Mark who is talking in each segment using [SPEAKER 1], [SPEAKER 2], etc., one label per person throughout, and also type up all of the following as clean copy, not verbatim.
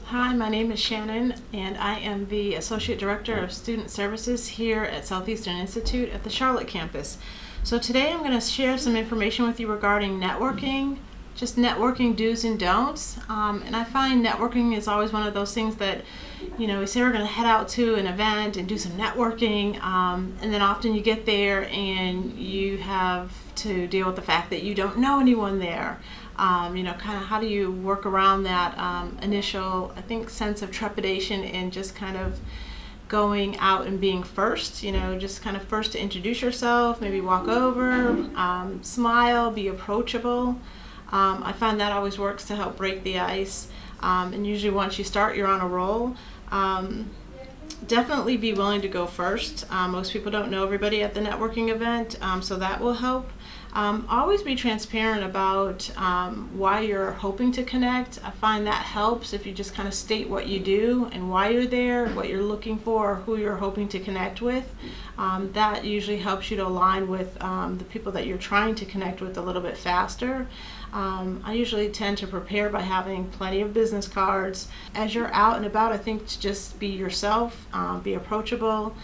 [SPEAKER 1] Hi, my name is Shannon, and I am the Associate Director of Student Services here at Southeastern Institute at the Charlotte campus. So today I'm going to share some information with you regarding networking, just networking do's and don'ts. And I find networking is always one of those things that, we say we're going to head out to an event and do some networking, and then often you get there and you have to deal with the fact that you don't know anyone there. Kind of how do you work around that initial, sense of trepidation and just kind of going out and being first, just kind of first to introduce yourself, maybe walk over, smile, be approachable. I find that always works to help break the ice. And usually once you start, you're on a roll. Definitely be willing to go first. Most people don't know everybody at the networking event, so that will help. Always be transparent about why you're hoping to connect. I find that helps if you just kind of state what you do and why you're there, what you're looking for, who you're hoping to connect with. That usually helps you to align with the people that you're trying to connect with a little bit faster. I usually tend to prepare by having plenty of business cards. As you're out and about, I think to just be yourself, be approachable,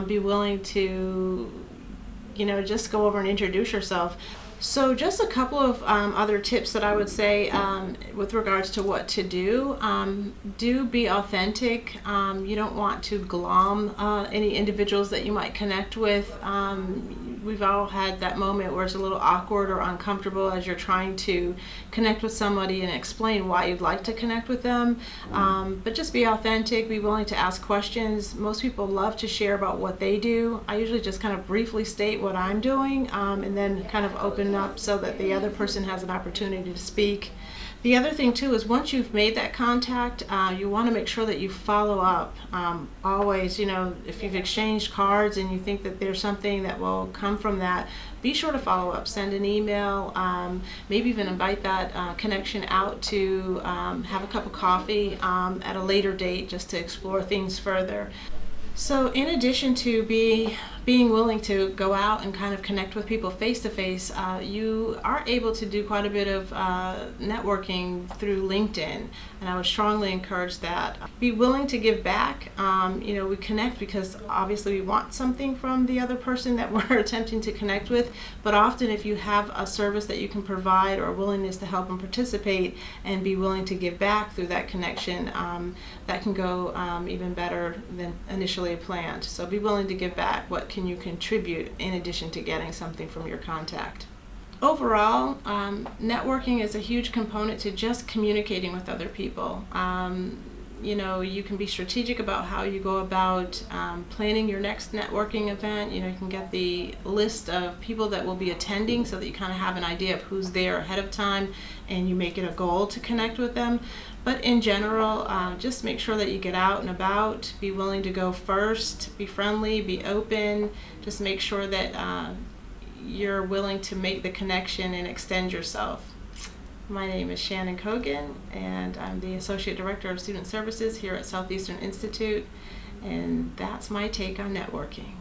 [SPEAKER 1] be willing to just go over and introduce yourself. So just a couple of other tips that I would say with regards to what to do. Do be authentic. You don't want to glom any individuals that you might connect with. We've all had that moment where it's a little awkward or uncomfortable as you're trying to connect with somebody and explain why you'd like to connect with them. But just be authentic, be willing to ask questions. Most people love to share about what they do. I usually just kind of briefly state what I'm doing and then kind of open up so that the other person has an opportunity to speak. The other thing too is once you've made that contact, you want to make sure that you follow up. Always, if you've exchanged cards and you think that there's something that will come from that, be sure to follow up. Send an email, maybe even invite that connection out to have a cup of coffee at a later date just to explore things further. So in addition to being willing to go out and kind of connect with people face to face, you are able to do quite a bit of networking through LinkedIn, and I would strongly encourage that. Be willing to give back. We connect because obviously we want something from the other person that we're attempting to connect with, but often if you have a service that you can provide or a willingness to help and participate and be willing to give back through that connection, that can go even better than initially planned. So be willing to give back. What can you contribute in addition to getting something from your contact? Overall, networking is a huge component to just communicating with other people. You can be strategic about how you go about planning your next networking event. You can get the list of people that will be attending so that you kind of have an idea of who's there ahead of time and you make it a goal to connect with them. But in general, just make sure that you get out and about, be willing to go first, be friendly, be open, just make sure that you're willing to make the connection and extend yourself. My name is Shannon Cogan, and I'm the Associate Director of Student Services here at Southeastern Institute, and that's my take on networking.